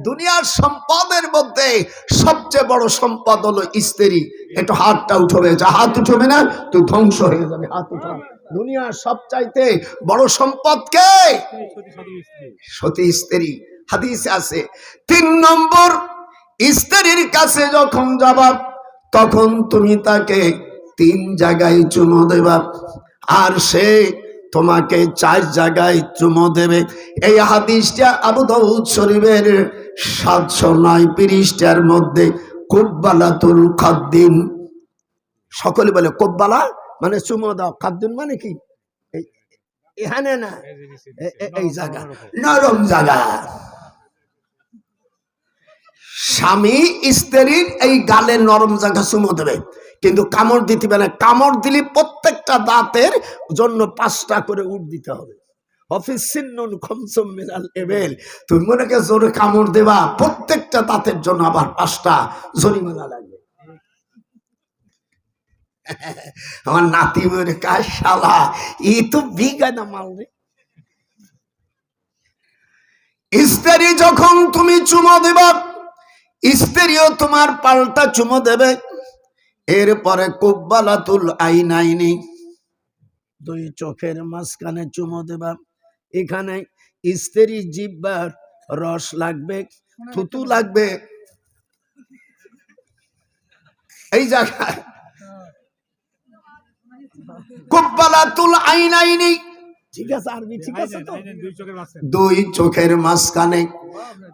দুনিয়ার সম্পদের মধ্যে সবচেয়ে বড় সম্পদ হলো স্ত্রী। একটু হাতটা উঠবে, যা হাত উঠবে না তুই ধ্বংস হয়ে যাবে। হাত উঠা। দুনিয়ার সবচাইতে বড় সম্পদ কে? সতী স্ত্রী। হাদিসে আছে 3 নম্বর, স্ত্রীর কাছে যখন যাবা তখন তুমি তাকে 3 জায়গায় চুমো দেবা, আর সে তোমাকে 4 জায়গায় চুমো দেবে। এই হাদিসটা আবু দাউদ শরীফের 709 পৃষ্ঠার মধ্যে কুব্বালাতুল খাদ্দিন। সকলে বলে কুব্বালা মানে চুমো দাও, খাদ্দিন মানে কি? এখানে না, এই জায়গা, নরম জায়গা। স্বামী স্ত্রীর এই গালে নরম জায়গা চুমো দেবে, কিন্তু কামড় দিতে পারে না। কামড় দিলে প্রত্যেকটা দাঁতের জন্য 5টা করে উঠ দিতে হবে। তুমি মনে কে জোরে কামড় দেবা, প্রত্যেকটা দাঁতের জন্য আবার 5টা জরিমানা লাগবে। আমার নাতি বলে কাজ শালা ই তো বিগানা মাল রে। স্ত্রী যখন তুমি চুমো দেবা, স্ত্রীও তোমার পাল্টা চুমো দেবে। এরপরে কুব্বালাতুল আইনাইনি, 2 চোখের মাঝখানে চুমো দেবা। এখানে স্ত্রী জিহ্বার রস লাগবে, থুতু লাগবে এই জায়গায়। কুব্বালাতুল আইনাইনি, ঠিক আছে? আরবি ঠিক আছে তো? 2 চোখের মাঝখানে।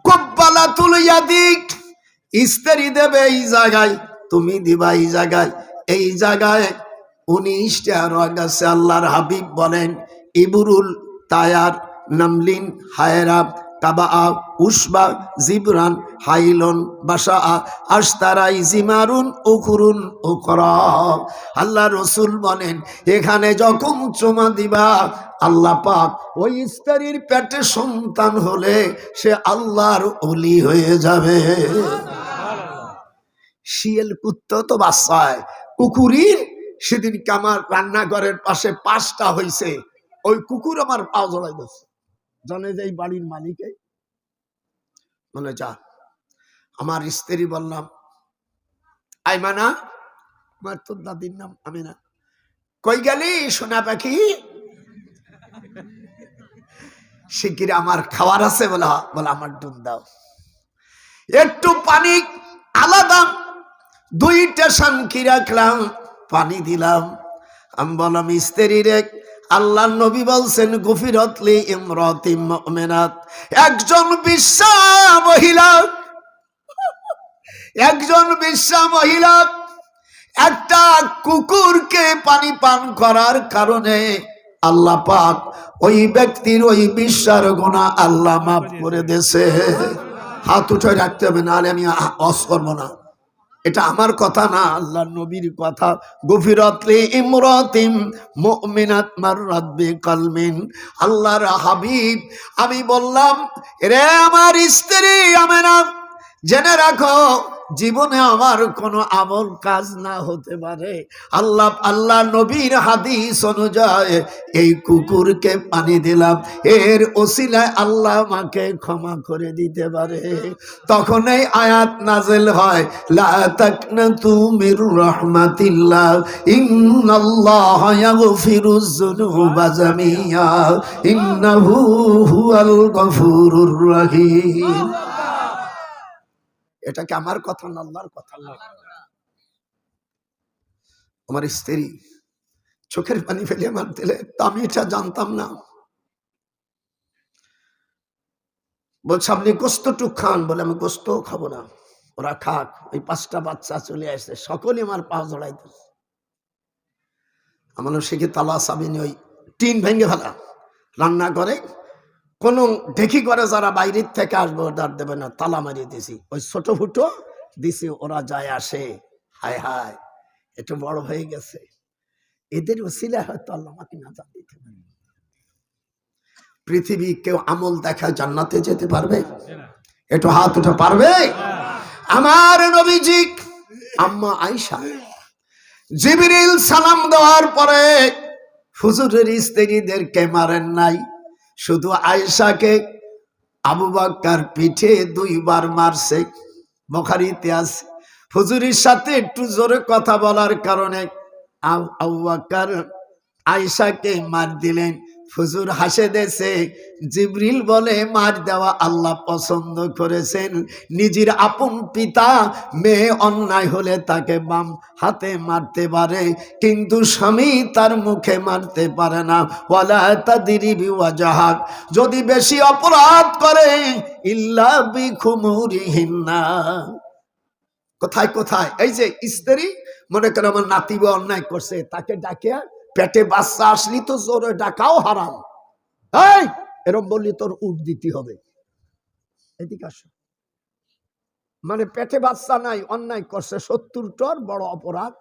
কুব্বালাতুল ইয়াদিক, স্ত্রী দেবে এই জায়গায়, তুমি দিবা এই জায়গায়। এই জায়গায় 19টা রগ আছে। আল্লাহর হাবিব বলেন ইবরুল, তায়ার, নামলিন, হায়রা, কাবা, উসবা, জিবরান, হাইলন, বাসা, আশতারাই, জিমারুন, উকুরুন, উকরা। আল্লাহ রসুল বলেন এখানে যখন চুমা দিবা, আল্লাহ পাক ওই স্ত্রীর পেটে সন্তান হলে সে আল্লাহর ওলি হয়ে যাবে। শিয়াল কুত্তা তো বাচ্চা হয়, কুকুরের সেদিনকে আমার রান্নাঘরের পাশে 5টা হয়েছে। ওই কুকুর আমার পা জড়াই দিচ্ছে। জানে যে এই বাড়ির মালিকে বলে যা। আমার স্ত্রী বললাম আইমানা, আমার তোর দাদির নাম আমিনা, কই গেলি সোনা পাখি? শিগগির আমার খাবার আছে। বলা আমার দুধ দাও, একটু পানি আলাদা 2টা শানকি রাখলাম, পানি দিলাম। আমি বললাম স্ত্রী রে, আল্লাহ নবী বলছেন গফিরাতলি ইমরাতিম মুমিনাত, একজন বিশ্বা মহিলা একটা কুকুরকে পানি পান করার কারণে আল্লাহ পাক ওই ব্যক্তির ওই বিশ্বার গুনাহ আল্লাহ মাফ করে দেছে। হাত উঠে রাখতে হবে, নাহলে আমি ওয়াজ করব না। এটা আমার কথা না, আল্লাহর নবীর কথা। গফিরাতলি ইমরাতিম মুমিনাত মাররাত বিকালমিন। আল্লাহর হাবিব, আমি বললাম রে আমার স্ত্রী আমেনা, জেনে রাখো জীবনে আমার কোনো আমল কাজ না হতে পারে, আল্লাহ নবীর হাদিস অনুযায়ী এই কুকুরকে পানি দিলাম, এর ওসিলায় আল্লাহ আমাকে ক্ষমা করে দিতে পারে। তখন এই আয়াত নাযিল হয়, লা তাকনাতু মির রাহমাতিল্লাহ ইন্নাল্লাহা ইয়াগফিরুয যুনুবা জামিআ ইন্নাহু হুয়াল গফুরুর রহিম। এটা কি আমার কথা না আল্লাহর কথা? আমার স্ত্রী চোখের পানি ফেলে আমার দিলে, তো আমি এটা জানতাম না। বলছে আপনি গোস্তটুক খান, বলে আমি গোস্ত খাবো না, ওরা খাক। ওই 5টা বাচ্চা চলে আসছে, সকলে আমার পা জড়াই দিচ্ছে। আমার শিখে তালা সাবিনি ওই টিন ভেঙে ফেলা, রান্না করে কোন ঢেকি করে যারা বাইরের থেকে আসবে অর্ডার দেবে না, তালা মারিয়ে দিছি। ওই ছোট ফুটো দিছি, ওরা যায় আসে। হায় হায়, একটু বড় হয়ে গেছে, এদের ওসিলায় হয়তো আল্লাহ আমাকে নাজাত দিতে পারে। পৃথিবী কেউ আমল দেখায় জান্নাতে যেতে পারবে? একটু হাত উঠে পারবে? আমার নবীজি আম্মা আয়েশা, জিবরিল সালাম দেওয়ার পরে হুজুরের স্ত্রীদেরকে মারেন নাই, শুধু আয়েশাকে আবু বকর পিঠে 2 বার মারছে, বুখারীতে আছে। হুজুরের সাথে একটু জোরে কথা বলার কারণে আবু বকর আয়েশাকে মার দিলেন। হুজুর হাসে দেছে। জিবরিল বলে মার দেওয়া আল্লাহ পছন্দ করেছেন। নিজের আপন পিতা মেয়ে অন্যায় হলে তাকে বাম হাতে মারতে পারে, কিন্তু স্বামী তার মুখে মারতে পারে না। ওয়ালা তাদরিবি ওয়াজহাক, যদি বেশি অপরাধ করে ইল্লা বিখুমুরিহিন্না। কোথায় কোথায় এই যে স্ত্রী, মনে করে আমার নাতি বা অন্যায় করছে, তাকে ডাকিয়া পেটে বাচ্চা আসলি তো জোরে ডাকাও হারাম। এই এরকম বললি তোর উঠ দিতে হবে, এদিকে আসো। মানে পেটে বাচ্চা নাই, অন্যায় করছে, 70 বড় অপরাধ,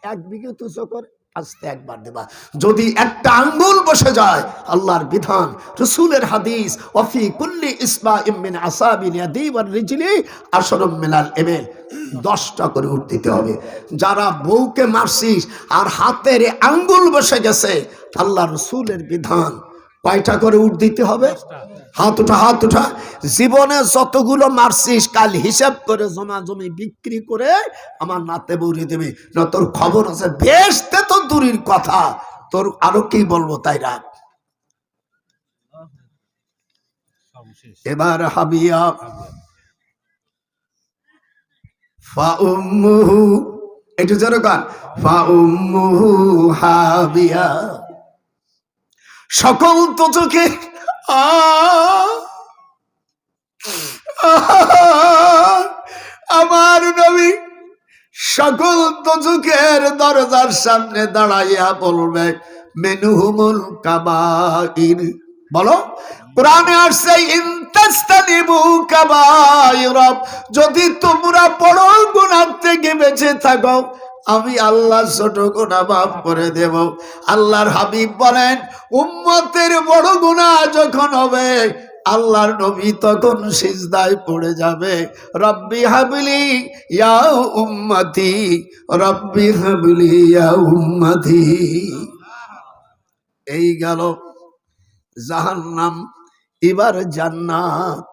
1 বিঘে তুচো করে আস্তে একবার দেবা। যদি একটা আঙ্গুল বসে যায়, আল্লাহর বিধান, রাসূলের হাদিস, ওয়াফি কুল্লি ইসবাইম মিন আসাবিল ইয়াদি ওয়ার রিজলি আশরুম মিনাল ইবিল, 10টা করে উঠ দিতে হবে। যারা বউকে মারছিস আর হাতের আঙ্গুল বসে গেছে, আল্লাহর রাসূলের বিধান, কয়টা করে উঠ দিতে হবে? হাত উঠা, হাত উঠা। জীবনে যতগুলো মারছিস কাল হিসাব করে জমা জমি বিক্রি করে আমার নাতে বউরে দেবে, না তোর খবর আছে। বেশতে তো দূরের কথা, তোর আরো কি বলবো, তাই রাখ। এবার হাবিয়া ফা উম্মুহু, একটু জোরে গান, ফা উম্মুহু হাবিয়া। সকল তো চোখে আমার নবী সকল দোজখের দরজার সামনে দাঁড়াইয়া বলবে মেনুহুমুল কাবাইর। বলো, কোরআনে আসছে ইনতাস্তানিবু কাবাইর, যদি তোমরা বড় গুনাহ থেকে বেঁচে থাকো আমি আল্লাহ ছোট গুনাহ মাফ করে দেব। আল্লাহর হাবিব বলেন, উম্মতের বড় গুনাহ যখন হবে আল্লাহর নবী তখন সিজদায় পড়ে যাবে, রব্বি হাবলি ইয়া উম্মতি, রব্বি হাবলি ইয়া উম্মতি। এই গেল জাহান্নাম, এবার জান্নাত।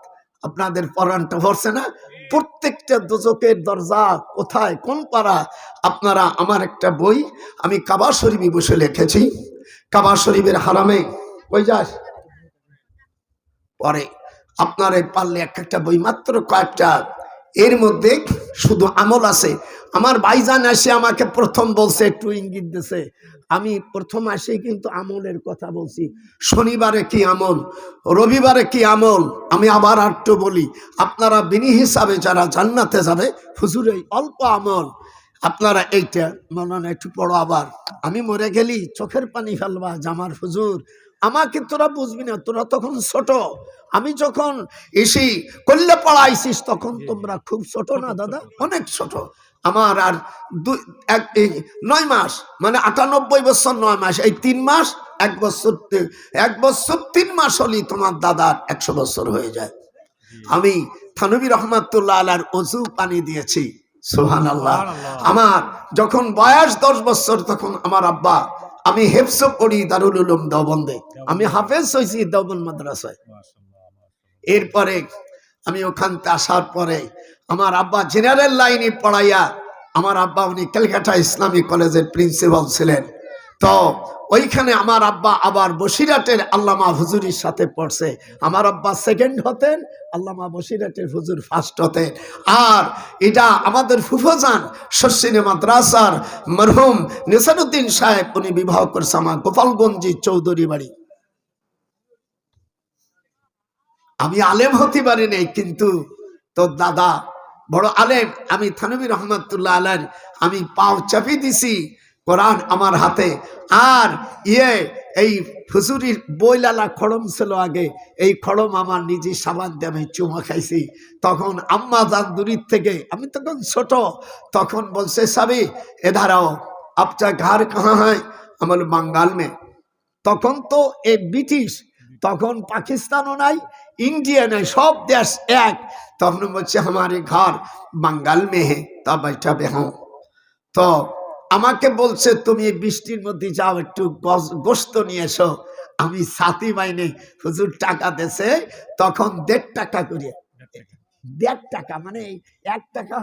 আপনাদের পরাণটা ভরছে না? প্রত্যেকটা দোজখের দরজা কোথায়, কোন পাড়া? আপনারা, আমার একটা বই আমি কাবা শরীফে বসে লিখেছি, কাবা শরীফের হারামে কই যাস পরে আপনারা পারলে একটা বই, মাত্র কয়েকটা, এর মধ্যে শুধু আমল আছে। আমার ভাইজান এসে আমাকে প্রথম বলছে, একটু ইঙ্গিত দিয়েছে, আমি প্রথম আসে কিন্তু আমলের কথা বলছি। শনিবারে কি আমল, রবিবারে কি আমল, আমি আবার একটু বলি, আপনারা বিনি হিসাবে যারা জান্নাতে যাবে, হুজুর এই অল্প আমল আপনারা এইটা মনে একটু পড়ো। আবার আমি মরে গেলি চোখের পানি ফেলবা জামার হুজুর, আমাকে তোরা বুঝবি না, তোরা তখন ছোট, আমি যখন এসে করলে পড়াইছিস তখন তোমরা খুব ছোট না দাদা, অনেক ছোট। আমার আর 9 মাস, মানে 98 বছর 9 মাস, এই 3 মাস 1 বছর, 1 বছর 3 মাস হলেই তোমার দাদার 100 বছর হয়ে যায়। আমি থানবী রহমাতুল্লাহ আলাইহির ওযু পানি দিয়েছি, সুবহানাল্লাহ। আমার যখন বয়স 10 বছর তখন আমার আব্বা, আমি হেফজ পড়ি দারুল উলুম দেওবন্দে, আমি হাফেজ হয়েছি দেওবন্দ মাদ্রাসায়। এরপরে আমি ওখানতে আসার পরে আমার আব্বা জেনারেল লাইনে পড়াইয়া, আমার আব্বা উনি ক্যালকাটা ইসলামিক কলেজের প্রিন্সিপাল ছিলেন। তো ওইখানে আমার আব্বা আবার বসিরহাটের আল্লামা হুজুরের সাথে পড়ছে। আমার আব্বা সেকেন্ড হতেন, আল্লামা বসিরহাটের হুজুর ফার্স্ট হতেন। আর এটা আমাদের ফুফাজান শর্ষিনে মাদ্রাসার মরহুম নিসারউদ্দিন সাহেব, উনি বিবাহ করছে আমার গোপালগঞ্জি চৌধুরী বাড়ি। আমি আলেম হতে পারি নাই, কিন্তু তোর দাদা বড় আলেম। আমি থানবী রহমাতুল্লাহ আলাইহির আমি পাও চাপি দিছি, কোরআন আমার হাতে। আর এই হুজুরির বইলালা খড়ম ছিল আগে, এই খড়ম আমার নিজে সাবান দিয়ে আমি চুমা খাইছি। তখন আম্মা জান দূরের থেকে, আমি তখন ছোট, তখন বলছে সাবি এধার आओ, आपका घर कहाँ है? আমার বাঙ্গাল মে। তখন তো এই ব্রিটিশ, তখন পাকিস্তানও নাই, ইন্ডিয়া নাই, সব দেশ এক। তখন বলছে हमारे घर বাঙ্গাল মে है, তা बैठा बेहों। তো আমাকে বলছে তুমি বৃষ্টির মধ্যে যাও, একটু গোশত নিয়ে এসো। আমি সাথী মাইনে হুজুর টাকা দেছে, তখন 1.5 টাকা করে, 1.5 টাকা মানে 1 টাকা,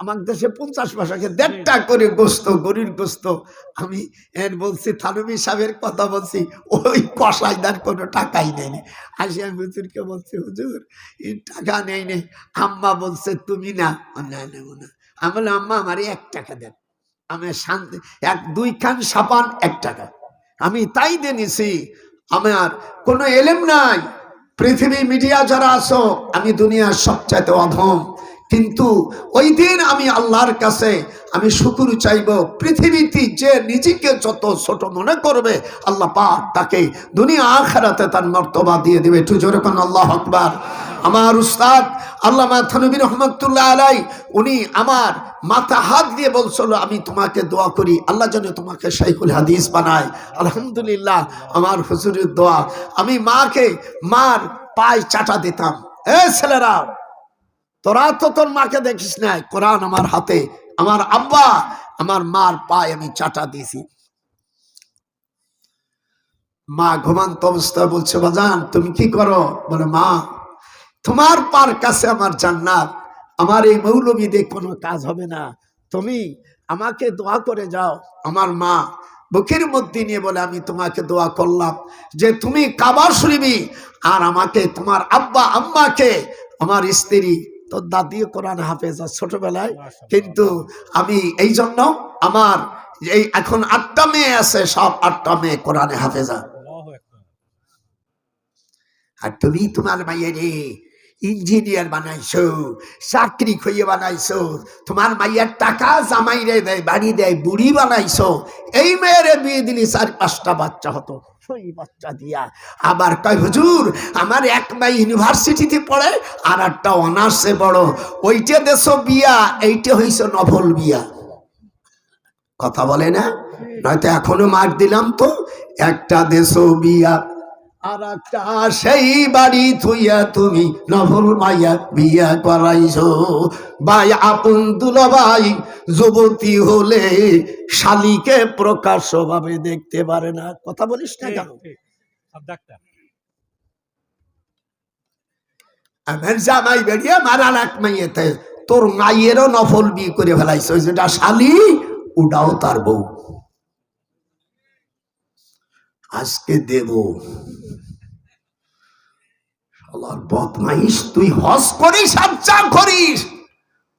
আমার দেশে 50 পয়সাকে 1.5 টাকা করে গোস্ত, গরুর গোস্ত। আমি বলছি থানবী সাহেবের কথা বলছি, ওই কসাইদার কোনো টাকাই নেই। আসি আমি হুজুরকে বলছি, হুজুর এই টাকা নেই নেই। আম্মা বলছে তুমি না, না নেব না। আমি বললাম আম্মা আমার 1 টাকা দেন, আমি শান্তি, 1-2 খান সাবান 1 টাকা, আমি তাই দিয়ে নিছি। আমার কোনো এলেম নাই। পৃথিবী মিডিয়া যারা আছো, আমি দুনিয়ার সবচাইতে অধম, কিন্তু ওই দিন আমি আল্লাহর কাছে আমি শুকর চাইব। পৃথিবীতে যে নিজেকে যত ছোট মনে করবে, আল্লাহ পাক তাকে দুনিয়া আখিরাতে তার মর্তবা দিয়ে দিবে। একটু জোরে কোন আল্লাহু আকবার। আমার উস্তাদ আল্লামা থানভী রহমাতুল্লাহ আলাই, উনি আমার মাথা হাত দিয়ে বলছিল, আমি তোমাকে দোয়া করি আল্লাহ যেন তোমাকে শাইখুল হাদিস বানায়। আলহামদুলিল্লাহ, আমার হুজুরের দোয়া। আমি মার পায়ে চাটা দিতাম, এ ছেলেরা তোরা তো তোর মাকে দেখিস নাই, কোরআন আমার হাতে, আমার আব্বা আমার মার পায়ে আমি চাটা দিয়েছি। মা ঘুমান্ত অবস্থায় বলছে, বাজান তুমি কি করো? বলে মা তোমার পার কাছে আমার জান্নাত, আমার এই মৌলবী দিয়ে কোনো কাজ হবে না, তুমি আমাকে দোয়া করে যাও। আমার মা বুকের মধ্যে নিয়ে বলে, আমি তোমাকে দোয়া করলাম যে তুমি কাবা শরীফি, আর আমাকে তোমার আব্বা আম্মাকে, আমার স্ত্রী তোর দাদিও কোরআন হাফেজা ছোটবেলায়, কিন্তু আমি এই জন্য আমার এই এখন 8টা মেয়ে আছে, সব 8টা মেয়ে কোরআনে হাফেজা। আর তুমি তোমার মাইয়ারে ইঞ্জিনিয়ার বানাইছো, চাকরি খুঁজে বানাইছো, তোমার মাইয়ার টাকা জামাইরে দেয়, বাড়ি দেয়, বুড়ি বানাইছো। এই মেয়েরে বিয়ে দিলি 4-5টা বাচ্চা হতো, সেই বাচ্চা দিয়া আবার কয় হুজুর আমার এক মাই ইউনিভার্সিটিতে পড়ে, আর একটা অনার্সে বড়, ওইটা দেশো বিয়া, এইটা হইছে নভল বিয়া। কথা বলে না? নয়তো এখনো মার দিলাম তো, একটা দেশো বিয়া আর একটা সেই বাড়ি থুইয়া তুমি নভল মাইয়া বিয়া করাইছো। ভাই আপন দুলাভাই যুবতী হলে শালিকে প্রকাশ্য ভাবে দেখতে পারে না। কথা বলিস না কেন? আমার জামাই বেরিয়ে মারার এক মাইয়েতে তোর মাইয়েরও নফল বিয়ে করে ফেলাইছো, যেটা শালি ওটাও তার বউ। আজকে দেব বদমাইশ, তুই হজ করিস আচ্ছা করিস,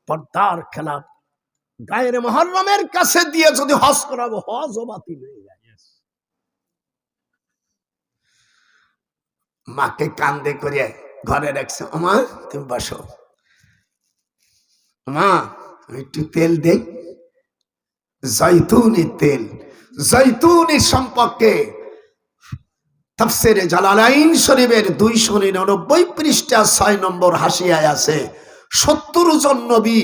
পর্দার খেলা গায়ের মুহররমের কাছে দিয়ে যদি হজ করাবো, হজও বাতিল হয়ে যায়। মাকে কান্দে করে ঘরে রাখছে, মা তুমি বসো, মা একটু তেল দেই, জৈতুনের তেল। জৈতুনের সম্পর্কে তাফসিরে জালালাইন শরীফের 299 পৃষ্ঠা 6 নম্বর হাসিয়ায় আছে, 70 জন নবী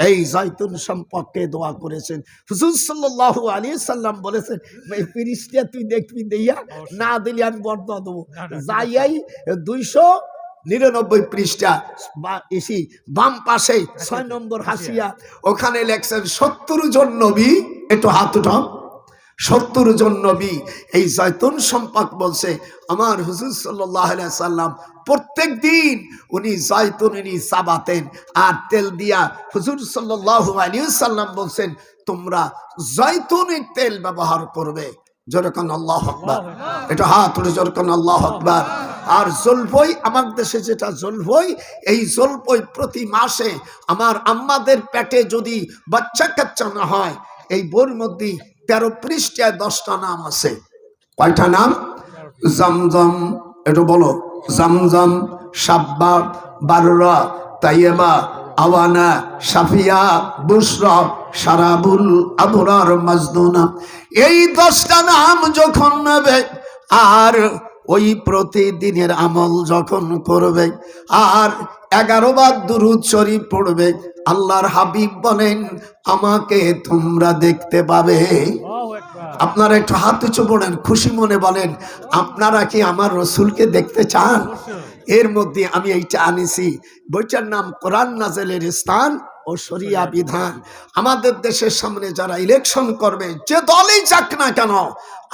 এই জৈতুন সম্পর্কে দোয়া করেছেন। হুজুর সাল্লাল্লাহু আলাইহি সাল্লাম বলেছেন, এই পৃষ্ঠা তুই দেখবি, দিয়া না দিলে আমি বর্দোয়া দেবো। যাই 299 পৃষ্ঠা এসি বাম পাশে 6 নম্বর হাসিয়া, ওখানে লেখছেন 70 জন নবী, একটু হাত উঠান, 70 জন নবী এই জৈতুন সম্পর্ক বলছে। আমার হুজুর সাল্লাল্লাহু আলাইহি সাল্লাম প্রত্যেক দিন উনি জৈতুনি চাবাতেন আর তেল দিয়া। হুজুর সাল্লাল্লাহু আলাইহি সাল্লাম বলছেন, তোমরা জৈতুনের তেল ব্যবহার করবে। যেরকম আল্লাহু আকবার, এটা হাত উঠে যেরকম আল্লাহু আকবার। আর জলফই, আমার দেশে যেটা জলফই, এই জলফই প্রতি মাসে আমার আম্মাদের পেটে যদি বাচ্চা কাচ্চা না হয়, এই বইয়ের মধ্যে 13 পৃষ্ঠায় 10টা নাম আছে। কয়টা নাম? জমজম, একটু বলো, জমজম, সাব্বা, বাররা, তাইয়েবা, আওয়ানা, সাফিয়া, বুশরা, সারাবুল, আবরার, মাজদুনা। এই 10টা নাম যখন নেবে, আর ওই প্রতিদিনের আমল যখন করবে, আর 11 বার দুরূদ শরীফ পড়বে, আল্লাহর হাবিব বলেন আমাকে তোমরা দেখতে পাবে। আপনারা একটু হাত উঁচু পড়েন, খুশি মনে বলেন, আপনারা কি আমার রসুলকে দেখতে চান? এর মধ্যে আমি এইটা আনিছি। বইটার নাম কোরআন নাজেলের স্থান ও শরিয়া বিধান। আমাদের দেশের সামনে যারা ইলেকশন করবে, যে দলই যাক না কেন,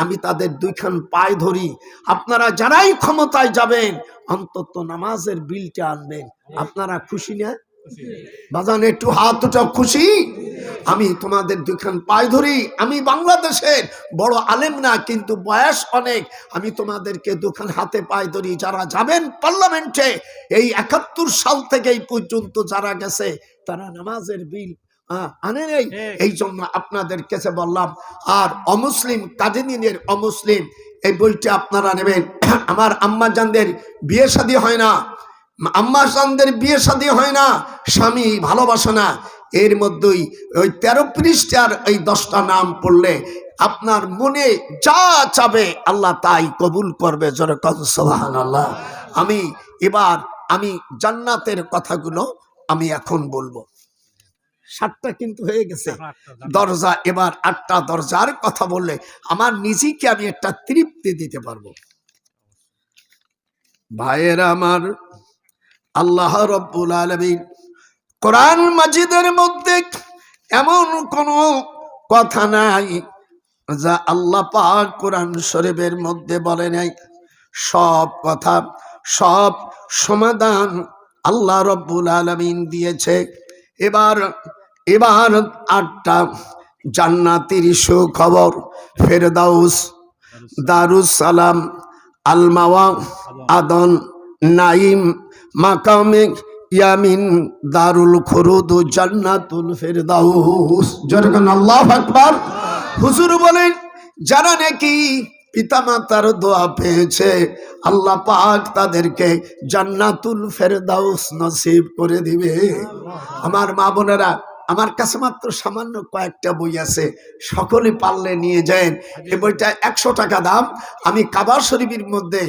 আমি তাদের দুইখান পায়ে ধরি, আপনারা যারাই ক্ষমতায় যাবেন অন্তত নামাজের বিলটা আনবেন। আপনারা খুশি না বাজান? একটু হাত উঠাও, খুশি? আমি তোমাদের দুইখান পায়ে ধরি। আমি বাংলাদেশের বড় আলেম না, কিন্তু বয়স অনেক। আমি তোমাদেরকে দুখান হাতে পায়ে ধরি। যারা যাবেন পার্লামেন্টে, এই 71 সাল থেকে এই পর্যন্ত যারা গেছে, তারা নামাজের বিল আনে নেই। এই জন্য আপনাদের কাছে বললাম। আর অমুসলিম কাদিনীদের অমুসলিম এই বইটা আপনারা নেবেন। আমার আম্মা জানদের বিয়ে শাদী হয় না, আম্মা জানদের বিয়ে শাদী হয় না, স্বামী ভালোবাসে না, এর মধ্যেই ওই 13 পৃষ্ঠার এই 10টা নাম পড়লে আপনার মনে যা চাবে আল্লাহ তাই কবুল করবে। জোরে কও সুবহানাল্লাহ। আমি জান্নাতের কথাগুলো আমি এখন বলবো। 7টা কিন্তু হয়ে গেছে দরজা, এবার 8টা দরজার কথা বললে আমার নিজেকে আমি একটা তৃপ্তি দিতে পারবো। ভাইয়েরা আমার, আল্লাহ রব্বুল আলামিন কোরআন মাজিদের মধ্যে এমন কোনো কথা নাই যা আল্লাহ পাক কোরআন শরীফের মধ্যে বলে নাই। সব কথা, সব সমাধান আল্লাহ রব্বুল আলামিন দিয়েছে। এবার 8টা জান্নাতের সুখবর। ফেরদাউস, দারুস সালাম, আল মাওয়া, আদন, নাইম, মাকামে ইয়ামিন, দারুল খুরুদ, জান্নাতুল ফেরদাউস। যেরকম আল্লাহু আকবার। হুজুর বলেন, যারা নাকি পিতামাতার দোয়া পেয়েছে আল্লাহ পাক তাদেরকে জান্নাতুল ফেরদাউস নসিব করে দিবে। আমার মা বোনেরা, আমার কাছে মাত্র সামান্য কয়েকটা বই আছে, সকলে পারলে নিয়ে যান। এই বইটা 100 টাকা দাম। আমি কাবা শরীফের মধ্যে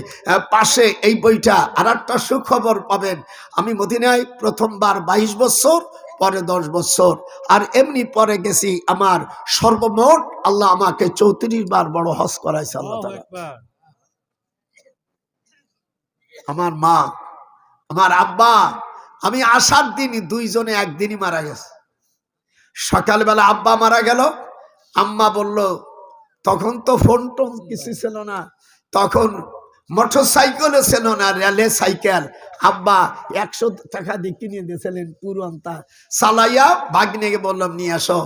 পাশে এই বইটা। আর একটা সুখবর পাবেন, আমি মদিনায় প্রথমবার 22 বছর, পরে 10 বছর, আর এমনি পরে গেছি। আমার সর্বমোট আল্লাহ আমাকে 34 বার বড় হজ করাইছে আল্লাহ তাআলা। আমার মা, আমার আব্বা, আমি আসার দিনই দুইজনে একদিনই মারা গেছে। সকালবেলা আব্বা মারা গেল, আম্মা বলল, তখন তো ফোন টোন কিছু ছিল না, তখন মোটর সাইকেলও ছিল না, রেলে সাইকেল। আব্বা 100 টাকা দিয়ে কিনে দিয়েছিলেন পুরানটা, চালাইয়া ভাগ্নেকে বললাম নিয়ে আসো।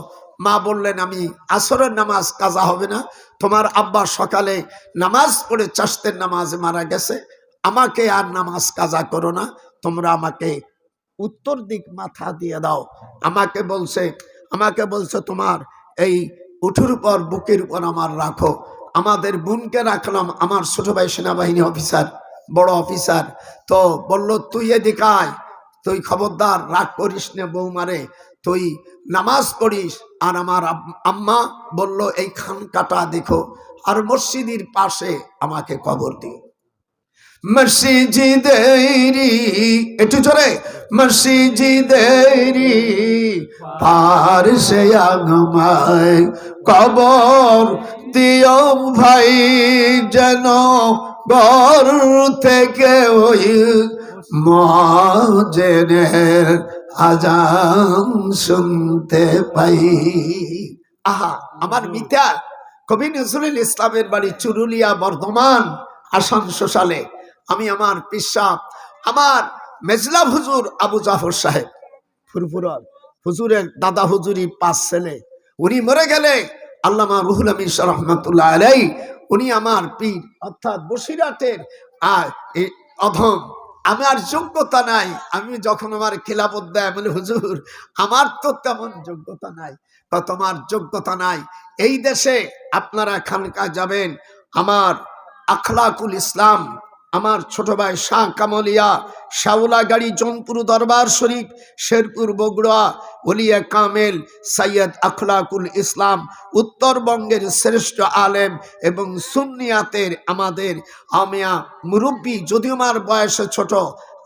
মা বললেন, আমি আসরের নামাজ কাজা হবে না, তোমার আব্বা সকালে নামাজ পড়ে চাষতের নামাজ মারা গেছে, আমাকে আর নামাজ কাজা করো না, তোমরা আমাকে উত্তর দিক মাথা দিয়ে দাও। আমাকে বলছে তোমার এই উঠুর উপর, বুকের উপর আমার রাখো। আমাদের বোনকে রাখলাম, আমার ছোট ভাই সেনাবাহিনী অফিসার, বড় অফিসার। তো বলল, তুই এদিকে আয়, তুই খবরদার রাগ করিস না বৌমারে, তুই নামাজ পড়িস। আর আমার আম্মা বলল, এই খানকাটা দেখো, আর মসজিদের পাশে আমাকে কবর দিও। মসজিদেরি, একটু জোরে, মসজিদেরি পাশে আমায় কবর দিও ভাই, যেন ঘর থেকে ওই মুয়াজ্জিনের আজান শুনতে পাই। আহা, আমার মিতা কবি নজরুল ইসলামের বাড়ি চুরুলিয়া, বর্ধমান, আসানসোলে। আমি আমার পিসা, আমার মেজলা হুজুর আবু জাফর সাহেব ফুরফুরার হুজুরের দাদা হুজুরি 5 ছেলে। উনি মরে গেলে আল্লামা রুহুল আমিন রাহমাতুল্লাহ আলাইহি, উনি আমার পীর, অর্থাৎ বসিরাটের অধম। আমার যোগ্যতা নাই। আমি যখন আমার খিলাফত দেয় বলে, হুজুর আমার তো তেমন যোগ্যতা নাই। তোমার যোগ্যতা নাই। এই দেশে আপনারা খানকা যাবেন, আমার আখলাকুল ইসলাম, আমার ছোট ভাই শাহ কামলিয়া, শাওলাগাড়ি, জনপুর দরবার শরীফ, শেরপুর বগুড়া, ওলিয়া কামেল সৈয়দ আখলাকুল ইসলাম, উত্তরবঙ্গের শ্রেষ্ঠ আলেম এবং সুন্নিয়াতের আমাদের আমিয়া মুরব্বী, যদিও আমার বয়সে ছোট,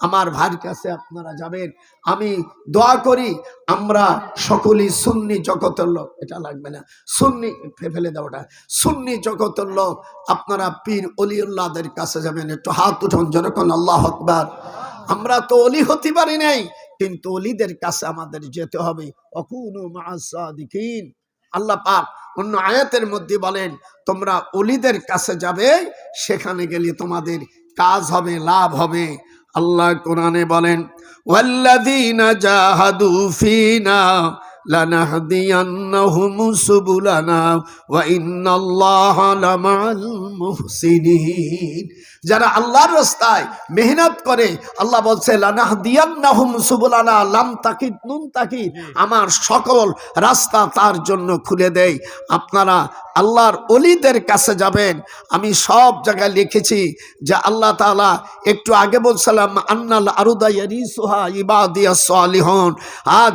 আমার ভাইয়ের কাছে আপনারা যাবেন। আমি দোয়া করি আমরা সকলেই সুন্নি জগতের লোক, এটা লাগবে না, সুন্নি ফেলে দেওয়াটা, সুন্নি জগতের লোক আপনারা পীর অলিউল্লাহদের কাছে যাবেন। একটু হাত উঠান যখন আল্লাহু আকবার। আমরা তো অলি হতে পারি নাই, কিন্তু অলিদের কাছে আমাদের যেতে হবে। অকুনু মা'আস সাদিকিন। আল্লাহ পাক অন্য আয়াতের মধ্যে বলেন তোমরা অলিদের কাছে যাবে, সেখানে গেলে তোমাদের কাজ হবে, লাভ হবে। আল্লাহ কোরআনে বলেন ওয়াল্লাযীনা জাহাদু ফীনা লানাহদিয়ান্নাহুম সুবুলানা ওয়া ইন্নাল্লাহা লামাআল মুহসিনিন। যারা আল্লাহর রাস্তায় মেহনত করে, আল্লাহ বলছে লানাহদিয়ান্নাহুম সুবুলানা, লাম তাকিদ নুন তাকিদ, আমার সকল রাস্তা তার জন্য খুলে দেয়। আপনারা আল্লাহর ওলিদের কাছে যাবেন। আমি সব জায়গায় লিখেছি যে আল্লাহ তাআলা একটু আগে বলছিলাম আন্নাল আরদা ইয়ারিসুহা ইবাদিয়াস সালিহুন,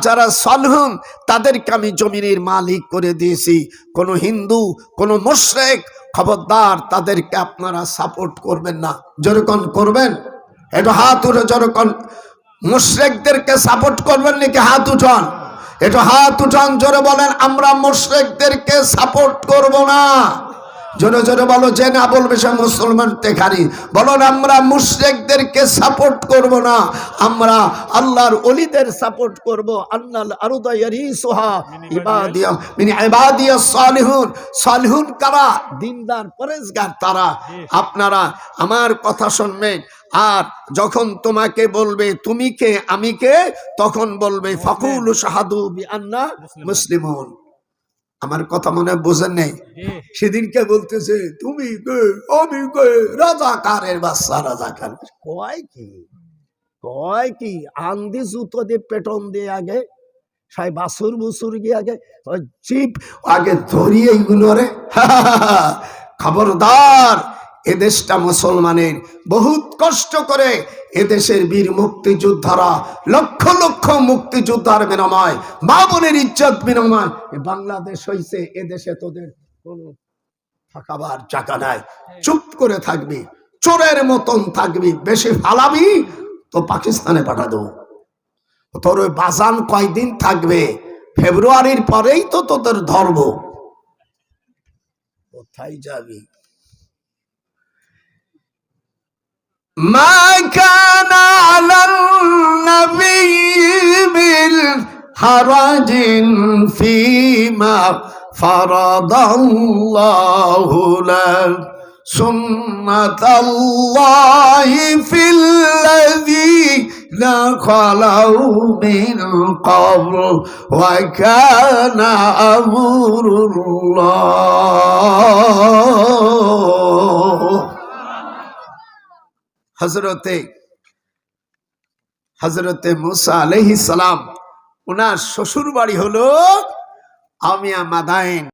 যারা সালিহুন তাদেরকে আমি জমিনের মালিক করে দিয়েছি। কোন হিন্দু, কোন মুশরিক, খবরদার তাদেরকে আপনারা সাপোর্ট করবেন না। যেরকম করবেন এটা হাত উঠে, যেরকম মুশরিকদেরকে সাপোর্ট করবেন নাকি? হাত উঠান, এটা হাত উঠান, জোরে বলেন আমরা মুশরিকদেরকে সাপোর্ট করব না। জোরে জোরে বলো, যে না বলবে সে মুসলমান তেখারি। বলো আমরা মুশরিকদেরকে সাপোর্ট করব না, আমরা আল্লাহর ওলিদের সাপোর্ট করব। আন্নাল আরদা ইয়ারিসুহা ইবাদিয়া মিন ইবাদিয়াস সালিহুন। সালিহুন কারা? দিনদার পরেজগার তারা। আপনারা আমার কথা শুনবেন, আর যখন তোমাকে বলবে তুমি কে আমি কে, তখন বলবে ফাকুলু শাহাদু বিআন্না মুসলিমুন। আমার কথা মনে বোঝেন নেই? সেদিনকে বলতেছে তুমি কে আমি কে, রাজাকারের বাচ্চা, রাজাকার কয় কি কয় কি, আন্দি জুতো দিয়ে পেটন দিয়ে আগে সাই বাসুর বুসুর গিয়ে আগে চিপ আগে ধরিয়ে এইগুলো রে। খবরদার, এদেশটা মুসলমানের, বহুত কষ্ট করে এদেশের বীর মুক্তিযোদ্ধারা, লক্ষ লক্ষ মুক্তিযোদ্ধার বিনিময়, মা বোনের ইজ্জত বিনিময় বাংলাদেশ হইছে। এদেশে তোদের কোন থাকাবার জায়গা নাই, চুপ করে থাকবি, চোরের মতন থাকবি, বেশি ফালাবি তো পাকিস্তানে পাঠা দেবো। তোর ওই বাজান কয়দিন থাকবে? ফেব্রুয়ারির পরেই তো তোদের ধরবো। কোথায় যাবি? ما كان على النبي من حرج فيما فرض الله له سنة الله في الذين خلوا من قبل وكان أمر الله। হজরতে মুসা আলাইহিস সালাম, ওনার শ্বশুর বাড়ি হলো আমিয়া মাদায়েন।